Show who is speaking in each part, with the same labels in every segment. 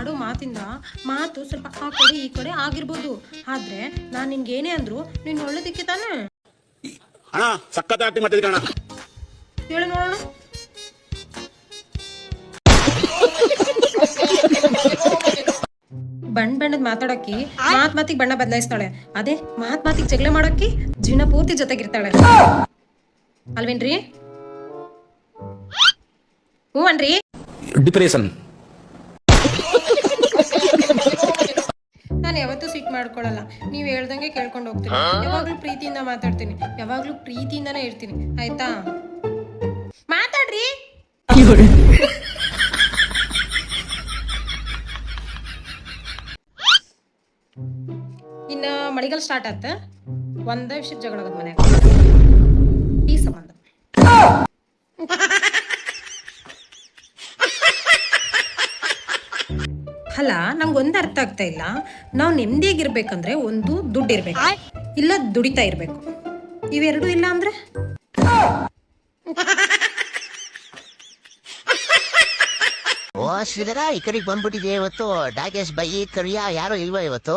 Speaker 1: ಆಡೋ ಮಾತಿಂದ ಮಾತು ಸ್ವಲ್ಪ ಆ ಕಡೆ ಈ ಕಡೆ ಆಗಿರ್ಬೋದು, ಆದ್ರೆ ನಾನ್ ನಿನ್ಗೆ ಏನೇ ಅಂದ್ರು ನೀನ್ ಒಳ್ಳೇದಕ್ಕೆ ತಾನೆ.
Speaker 2: ಅಣ್ಣ ಸಖತ್ ಆಕ್ಟಿಂಗ್ ಮಾಡ್ತಿದ್ದೆ ಅಣ್ಣ.
Speaker 1: ಹೇಳು ನೋಡೋಣ. ಬಣ್ಣದ ಮಾತಾಡಕ್ಕಿ ಮಾತಿಗೆ ಬಣ್ಣ ಬದಲಾಯಿಸ್ತಾಳೆ, ಅದೇ ಮಾತಿಗೆ ಜಗಳ ಮಾಡಕ್ಕಿ ಜೀವನ ಪೂರ್ತಿ ಜೊತೆಗಿರ್ತಾಳೆ ಅಲ್ವೇನ್ರಿ? ಹ್ಞೂ ಅನ್ರಿ.
Speaker 2: ಡಿಪ್ರೆಷನ್.
Speaker 1: ನಾನು ಯಾವತ್ತೂ ಸಿಟ್ ಮಾಡ್ಕೊಳಲ್ಲ, ನೀವ್ ಹೇಳ್ದಂಗೆ ಕೇಳ್ಕೊಂಡು ಹೋಗ್ತೀನಿ. ಯಾವಾಗ್ಲೂ ಪ್ರೀತಿಯಿಂದ ಮಾತಾಡ್ತೀನಿ, ಯಾವಾಗ್ಲೂ ಪ್ರೀತಿಯಿಂದಾನೇ ಇರ್ತೀನಿ, ಆಯ್ತಾ? ಮಾತಾಡ್ರಿ. ಇನ್ನ ಮಳಿಗಾಲ ಸ್ಟಾರ್ಟ್ ಆತ, ಒಂದ ವಿಷಯ ಜಗಳ ಆಗದ ಮನ್ಯಾಗ, ಈ ಸಂಬಂಧ. ಅಲ್ಲ, ನಂಗೊಂದು ಅರ್ಥ ಆಗ್ತಾ ಇಲ್ಲ. ನಾವು ನೆಮ್ಮದಿಯಾಗಿರ್ಬೇಕಂದ್ರೆ ಒಂದು ದುಡ್ಡು ಇರ್ಬೇಕು, ಇಲ್ಲ ದುಡಿತಾ ಇರ್ಬೇಕು. ಇವೆರಡೂ ಇಲ್ಲ ಅಂದ್ರೆ
Speaker 3: ಓ ಶ್ರೀಧರ, ಈ ಕಡೆಗೆ ಬಂದ್ಬಿಟ್ಟಿದೆ ಇವತ್ತು. ಡಾಗೇಶ್ ಬೈ ಕರಿಯ ಯಾರು ಇಲ್ವಾ ಇವತ್ತು?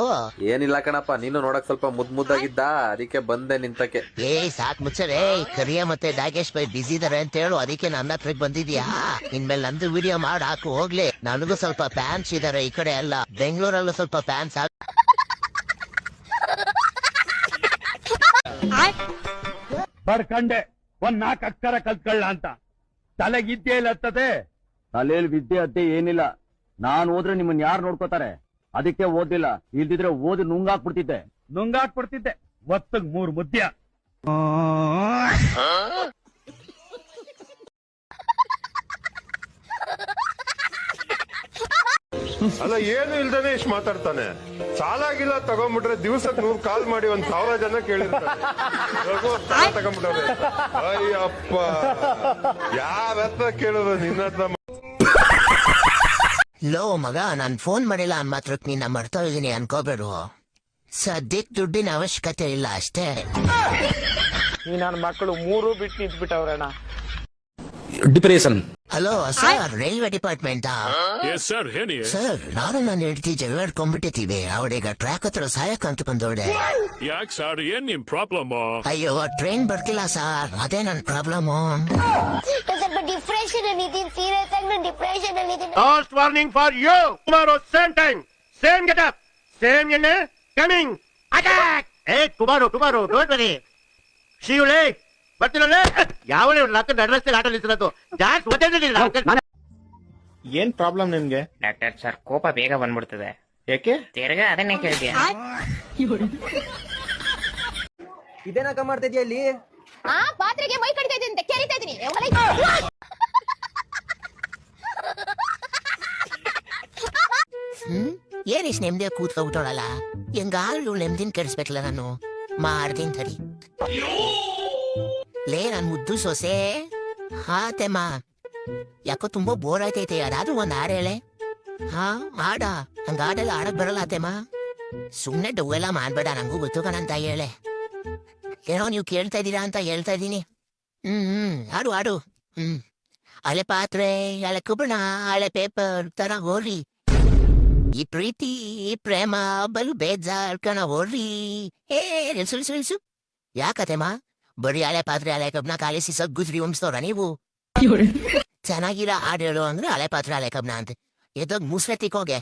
Speaker 4: ಏನಿಲ್ಲ ಕಣಪ್ಪ, ನೀನು ನೋಡಕ್ ಸ್ವಲ್ಪ ಮುದ್ದಾಗಿದ್ದ, ಅದಕ್ಕೆ ಬಂದೆ ನಿಂತಕ್ಕೆ.
Speaker 3: ಸಾಕ್ ಮುಚ್ಚರೆ, ಕರಿಯ ಮತ್ತೆ ಡಾಗೇಶ್ ಬೈ ಬಿಸಿ ಇದಾರೆ ಅಂತ ಹೇಳು, ಅದಕ್ಕೆ ನನ್ನ ಹತ್ರಕ್ಕೆ ಬಂದಿದ್ಯಾ? ಇನ್ಮೇಲೆ ನಂದು ವಿಡಿಯೋ ಮಾಡಿ ಹಾಕು ಹೋಗ್ಲಿ. ನನಗೂ ಸ್ವಲ್ಪ ಫ್ಯಾನ್ಸ್ ಇದಾರೆ ಈ ಕಡೆ ಎಲ್ಲ, ಬೆಂಗಳೂರಲ್ಲೂ ಸ್ವಲ್ಪ ಫ್ಯಾನ್ಸ್.
Speaker 5: ಬರ್ಕಂಡೆ ಒಂದ್ 4 ಅಕ್ಷರ ಕಲ್ತ್ಕೊಳ್ಳ ಅಂತ ತಲೆಗಿದ್ದೇ ಇಲ್ಲ ಹತ್ತದೆ. ತಲೆಯಲ್ಲಿ ವಿದ್ಯೆ ಅದ್ದೆ ಏನಿಲ್ಲ. ನಾನ್ ಹೋದ್ರೆ ನಿಮ್ಮನ್ ಯಾರು ನೋಡ್ಕೋತಾರೆ, ಅದಕ್ಕೆ ಓದಿಲ್ಲ. ಇಲ್ದಿದ್ರೆ ಓದಿ ನುಂಗಾಕ್ಬಿಡ್ತಿದ್ದೆ ಒತ್ತಗ್ 3 ಮುದ್ಯ.
Speaker 6: ಅಲ್ಲ, ಏನು ಇಲ್ದೇನೆ ಇಷ್ಟು ಮಾತಾಡ್ತಾನೆ. ಸಾಲಾಗಿಲ್ಲ ತಗೊಂಡ್ಬಿಟ್ರೆ ದಿವಸಕ್ಕೆ 100 ಕಾಲ್ ಮಾಡಿ 1000 ಜನ ಕೇಳಿರ್ತಾರೆ ತಗೊಂಡ್ಬಿಟ್ರೆ. ಅಯ್ಯಪ್ಪ, ಯಾವ ಹತ್ರ ಕೇಳೋದು ನಿನ್ನ ಹತ್ರ?
Speaker 3: ಲೋ ಮಗ, ನಾನ್ ಫೋನ್ ಮಾಡಿಲ್ಲ ಅನ್ ಮಾತ್ರಕ್ ನಿನ್ನ ಮರ್ತಾ ಇದೀನಿ ಅನ್ಕೋಬೇಡು. ಸದ್ಯಕ್ ದುಡ್ಡಿನ ಅವಶ್ಯಕತೆ ಇಲ್ಲ ಅಷ್ಟೇ.
Speaker 7: ಈ ನನ್ನ ಮಕ್ಕಳು 3 ಬಿಟ್ಟು ನಿಂತ್ಬಿಟ್ಟವ್ರಣ್ಣ.
Speaker 2: ಡಿಪ್ರೆಷನ್.
Speaker 3: ಹಲೋ ಸರ್, ರೈಲ್ವೆ ಡಿಪಾರ್ಟ್ಮೆಂಟಾ? ಸರ್, ನಾನು ನನ್ನ ಹೆಂಡತಿ ಜಗಳಾಡ್ಕೊಂಡ್ಬಿಟ್ಟಿದ್ದೀವಿ. ಅವಳೀಗ ಟ್ರ್ಯಾಕ್ ಹತ್ರ ಸಾಯಕ್ ಅಂತ ಬಂದೋಡೆ.
Speaker 8: ಯಾಕೆ ಸರ್, ಏನ್ ನಿಮ್ ಪ್ರಾಬ್ಲಮ್?
Speaker 3: ಅಯ್ಯೋ, ಟ್ರೈನ್ ಬರ್ತಿಲ್ಲ ಸರ್, ಅದೇ ನನ್ ಪ್ರಾಬ್ಲಮ್.
Speaker 9: ಸ್ವಲ್ಪ ಡಿಪ್ರೆಷನ್ ಅಲ್ಲಿ ಇದೀನಿ, ಸೀರಿಯಸ್ ಆಗಿ ಡಿಪ್ರೆಷನ್ ಅಲ್ಲಿ ಇದೀನಿ.
Speaker 5: Last warning for you. Tomorrow same time, same getup, same ಎಣ್ಣೆ coming attack. Tomorrow don't worry. See you late. ಬರ್ತಿರಲ್ಲ ಯಾವ ನಡ್ರಸ್ತೆ ಆಟ ನಿಲ್ಸಿರೋದು ಜಾಸ್ತಿ ಒತ್ತಡ.
Speaker 7: ಏನ್ ಪ್ರಾಬ್ಲಮ್ ನಿಮ್ಗೆ?
Speaker 10: ಡಾಕ್ಟರ್ ಸರ್, ಕೋಪ ಬೇಗ ಬಂದ್ಬಿಡ್ತದೆ.
Speaker 7: ಯಾಕೆ?
Speaker 10: ತಿರ್ಗಾ ಅದನ್ನೇ ಕೇಳಿದ್ಯಾ?
Speaker 7: ಇದೇನಕ್ಕ ಮಾಡ್ತಿದ್ಯಾ ಇಲ್ಲಿ?
Speaker 9: ಪಾತ್ರೆಗೆ ಮೈ ಕಡಿತಾ ಇದ್ದೀನಿ ಅಂತ ಕೇಳ್ತಾ ಇದ್ದೀನಿ.
Speaker 3: ಏನಿಷ್ಟು ನೆಮ್ಮದಿಯಾಗಿ ಕೂತ್ಕೊಂಡ್ಬಿಟ್ಟೋಳಲ್ಲ, ಹೆಂಗಾರು ನೆಮ್ಮದಿನ ಕೆಡಿಸ್ಬೇಕಲ್ಲ ನಾನು. ಮಾಡ್ತೀನಿ ತಡಿ. ಲೇ ನನ್ ಮುದ್ದು ಸೊಸೆ. ತೆಮ್ಮ, ಯಾಕೋ ತುಂಬಾ ಬೋರ್ ಆಯ್ತೈತೆ, ಅದಾದ್ರೂ ಒಂದ್ ಹಾಡು ಹೇಳೆ. ಹಾಡ? ಹಂಗ ಹಾಡೆಲ್ಲ ಆಡಕ್ ಬರಲ್ಲ ತೆಮ್ಮ. ಸುಮ್ನೆ ಡೊವ್ವೆಲ್ಲ ಮಾಡ್ಬೇಡ, ನಂಗೂ ಗೊತ್ತು ಕಣಂತ ಹೇಳೆ. ಏನೋ ನೀವು ಕೇಳ್ತಾ ಇದ್ದೀರಾ ಅಂತ ಹೇಳ್ತಾ ಇದ್ದೀನಿ. ಹಾಡು. ಹಳೆ ಪಾತ್ರೆ, ಹಳೆ ಕುಬಣ, ಹಳೆ ಪೇಪರ್ ತರ ಹೋರಿ. ಈ ಪ್ರೀತಿ ಈ ಪ್ರೇಮ ಬಲು ಬೇಜಾರ್ ಕಣ ಹೋರಿ. ನಿಲ್ಸು. ಯಾಕತೆಮ್ಮ ಬರೀ ಹಳೆ ಪಾತ್ರೆ ಹಳೆ ಕಬ್ನ ಕಾಲಿಸಿ ಸಗ್ಗುದ್ರಿ ಹೊಮ್ಸ್ತವ್ರ ನೀವು? ಚೆನ್ನಾಗಿರೋ ಹಾಡು ಹೇಳು ಅಂದ್ರೆ ಹಳೆ ಪಾತ್ರೆ ಹಳೆ ಕಬ್ನ ಅಂತ ಎದ್ದೋಗ್ ಮುಸ್ರೆ ತಿಕ್ಕೋಗೆ.